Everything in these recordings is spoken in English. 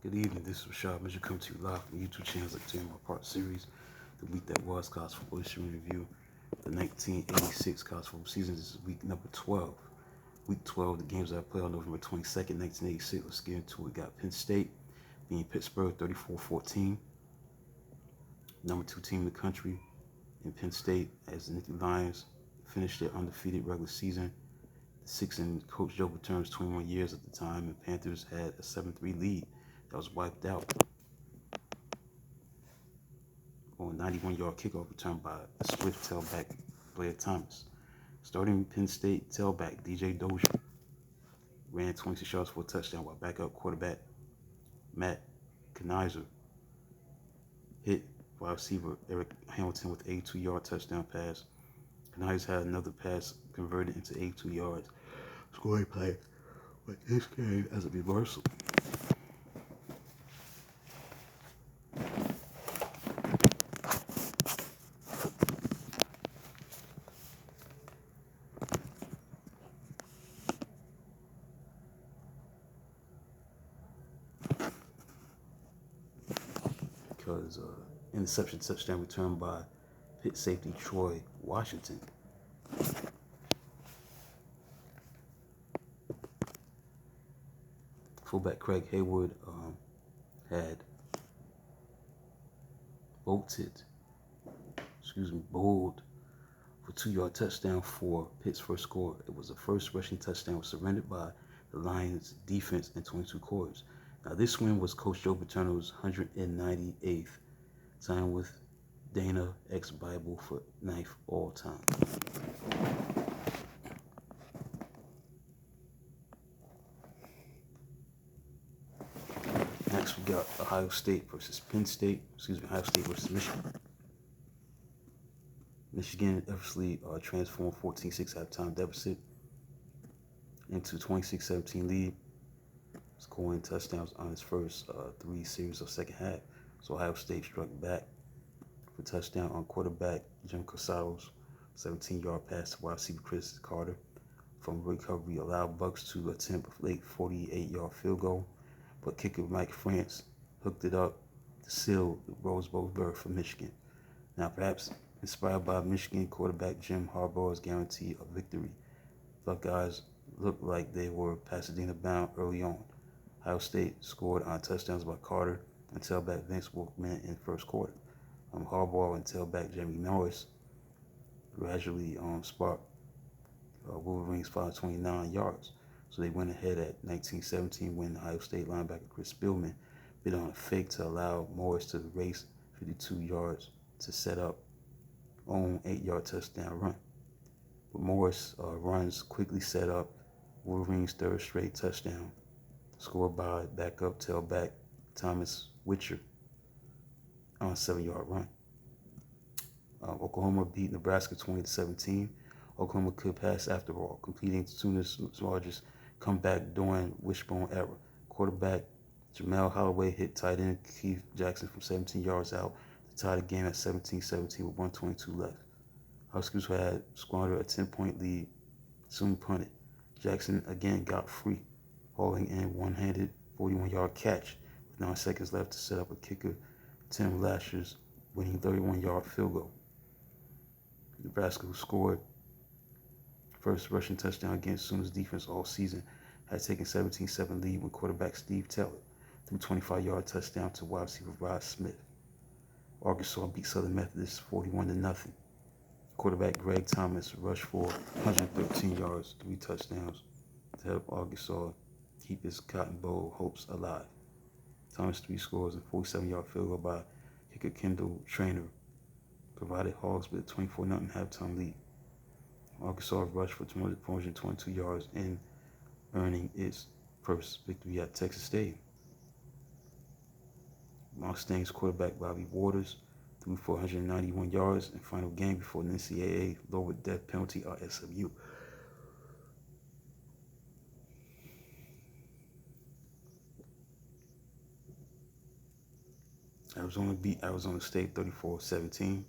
Good evening, this is Rashad Mitchell coming to you live from YouTube channels like 10 part series. The week that was college football history review. The 1986 college football season. This is week number 12. Week 12, the games that I played on November 22nd, 1986. Let's get into it. We got Penn State being Pittsburgh 34-14. Number 2 team in the country in Penn State as the Nittany Lions finished their undefeated regular season. The six and Coach Joe returns 21 years at the time, and Panthers had a 7-3 lead that was wiped out on a 91-yard kickoff return by a swift tailback Blair Thomas. Starting Penn State tailback DJ Dozier ran 26 yards for a touchdown, while backup quarterback Matt Kanizer hit wide receiver Eric Hamilton with an 82-yard touchdown pass. Kanizer had another pass converted into 82 yards. Scoring play with this game as a reversal. Because interception touchdown returned by Pitt safety Troy Washington. Fullback Craig Haywood had bowled for 2-yard touchdown for Pitt's first score. It was the first rushing touchdown was surrendered by the Lions defense in 22 quarters. Now this win was Coach Joe Paterno's 198th, tying with Dana X-Bible for 9th all time. Next we got Ohio State versus Michigan. Michigan effortlessly transformed 14-6 halftime deficit into 26-17 lead, scoring touchdowns on its first 3 series of second half. So Ohio State struck back for touchdown on quarterback Jim Casado's 17-yard pass to wide receiver Chris Carter. From recovery, allowed Bucks to attempt a late 48-yard field goal, but kicker Mike France hooked it up to seal the Rose Bowl berth for Michigan. Now, perhaps inspired by Michigan quarterback Jim Harbaugh's guarantee of victory, Buckeyes looked like they were Pasadena bound early on. Ohio State scored on touchdowns by Carter and tailback Vince Wilkman in the first quarter. Harbaugh and tailback Jeremy Norris gradually sparked Wolverines 529 yards. So they went ahead at 19-17 when Ohio State linebacker Chris Spielman bid on a fake to allow Morris to race 52 yards to set up own 8-yard touchdown run. But Morris runs quickly set up Wolverines' third straight touchdown, scored by backup tailback Thomas Witcher on a 7-yard run. Oklahoma beat Nebraska 20-17. Oklahoma could pass after all, completing Sooners' largest comeback during wishbone era. Quarterback Jamel Holloway hit tight end Keith Jackson from 17 yards out to tie the game at 17-17 with 1:22 left. Huskers had squandered a 10-point lead, soon punted. Jackson again got free, hauling in one-handed 41-yard catch with 9 seconds left to set up a kicker, Tim Lasher's winning 31-yard field goal. Nebraska, who scored first rushing touchdown against Sooners defense all season, had taken 17-7 lead when quarterback Steve Taylor threw 25-yard touchdown to wide receiver Rod Smith. Arkansas beat Southern Methodist 41-0. Quarterback Greg Thomas rushed for 113 yards, 3 touchdowns to help Arkansas keep its Cotton Bowl hopes alive. Thomas' 3 scores and 47-yard field goal by kicker Kendall Trainer provided Hogs with a 24-0 halftime lead. Arkansas rushed for 422 yards in earning its first victory at Texas Stadium. Mustangs quarterback Bobby Waters threw for 191 yards in final game before the NCAA lowered death penalty at SMU. Arizona beat Arizona State 34-17.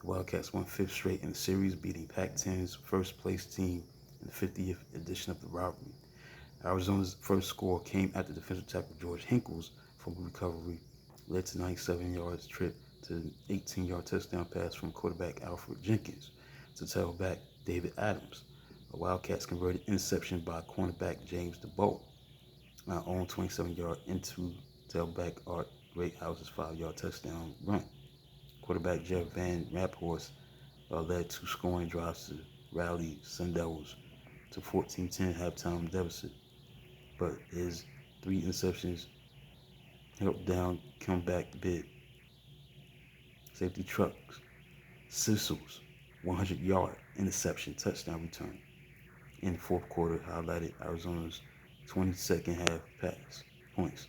The Wildcats won 5th straight in the series, beating Pac-10's first-place team in the 50th edition of the rivalry. Arizona's first score came after defensive tackle George Hinkle's fumble recovery led to 97 yards trip to 18-yard touchdown pass from quarterback Alfred Jenkins to tailback David Adams. The Wildcats converted interception by cornerback James DeBow. Our own 27-yard into tailback Art Greathouse's 5-yard touchdown run. Quarterback Jeff Van Raphorst led two scoring drives to rally Sun Devils to 14-10 halftime deficit, but his 3 interceptions helped down comeback bid. Safety trucks, Sissel's 100-yard interception touchdown return in the fourth quarter highlighted Arizona's 22nd half pass points.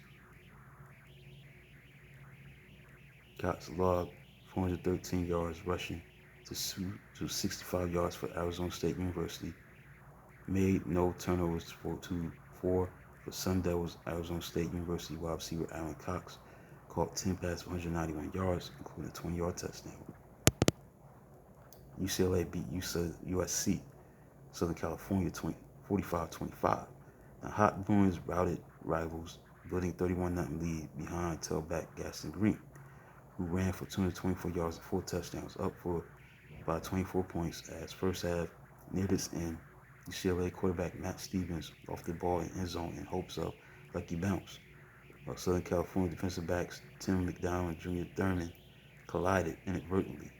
Cox logged 413 yards rushing to 65 yards for Arizona State University. Made no turnovers for Sun Devils. Arizona State University wide receiver Alan Cox caught 10 passes for 191 yards, including a 20-yard touchdown. UCLA beat USC, Southern California 45-25. The Hot Bruins routed rivals, building 31-0 lead behind tailback Gaston Green, who ran for 224 yards and 4 touchdowns, up by 24 points as first half neared its end. UCLA quarterback Matt Stevens off the ball in end zone in hopes of lucky bounce, while Southern California defensive backs Tim McDonald and Junior Thurman collided inadvertently,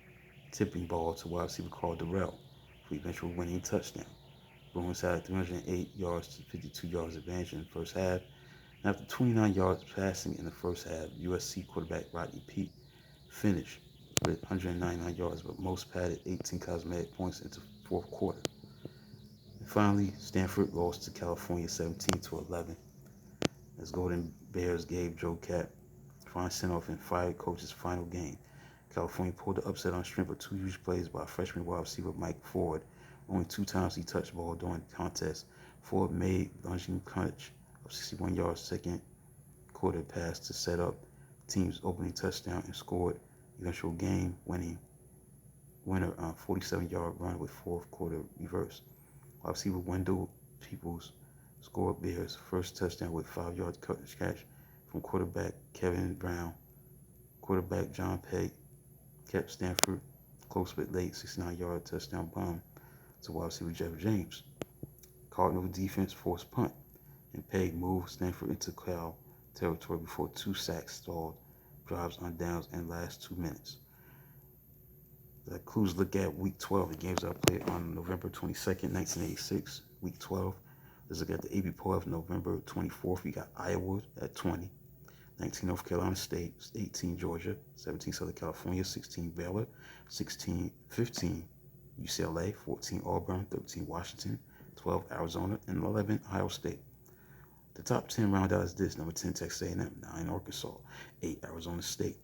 tipping ball to wide receiver Carl Durrell for eventual winning touchdown. Bruins had 308 yards to 52 yards advantage in the first half. And after 29 yards passing in the first half, USC quarterback Rodney Peete finished with 199 yards, but most padded 18 cosmetic points into fourth quarter. And finally, Stanford lost to California 17-11 as Golden Bears gave Joe Cap fine send-off and fired coach's final game. California pulled the upset on strength of 2 huge plays by freshman wide receiver Mike Ford. Only 2 times he touched the ball during the contest. Ford made lunging punch of 61 yards second quarter pass to set up team's opening touchdown and scored eventual game winner on 47-yard run with fourth quarter reverse. Wide receiver Wendell Peoples scored Bears' first touchdown with 5-yard catch from quarterback Kevin Brown. Quarterback John Pegg kept Stanford close but late 69-yard touchdown bomb to wide receiver Jeff James. Cardinal defense forced punt, and Pegg moved Stanford into Cal territory before 2 sacks stalled drives on downs and last 2 minutes. The clues look at Week 12. The games are played on November 22nd, 1986. Week 12. Let's look at the AP poll of November 24th. We got Iowa at 20. 19 North Carolina State, 18 Georgia, 17 Southern California, 16 Baylor, 15 UCLA, 14 Auburn, 13 Washington, 12 Arizona, and 11 Ohio State. The top 10 round out is this: number 10 Texas A&M, 9 Arkansas, 8 Arizona State,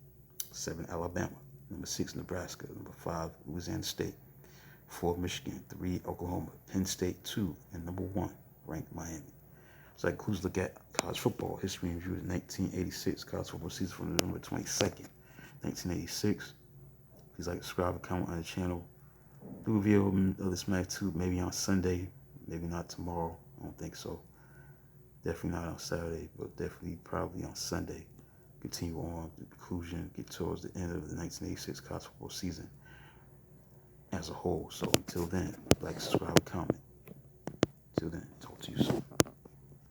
7 Alabama, number 6 Nebraska, number 5 Louisiana State, 4 Michigan, 3 Oklahoma, Penn State 2, and number 1 ranked Miami. So that concludes look at college football history and review the 1986 college football season from November 22nd, 1986. Please like, subscribe, and comment on the channel. Do a video of this magnitude maybe on Sunday, maybe not tomorrow. I don't think so. Definitely not on Saturday, but definitely probably on Sunday. Continue on the conclusion, get towards the end of the 1986 college football season as a whole. So until then, like, subscribe, comment. Until then, talk to you soon.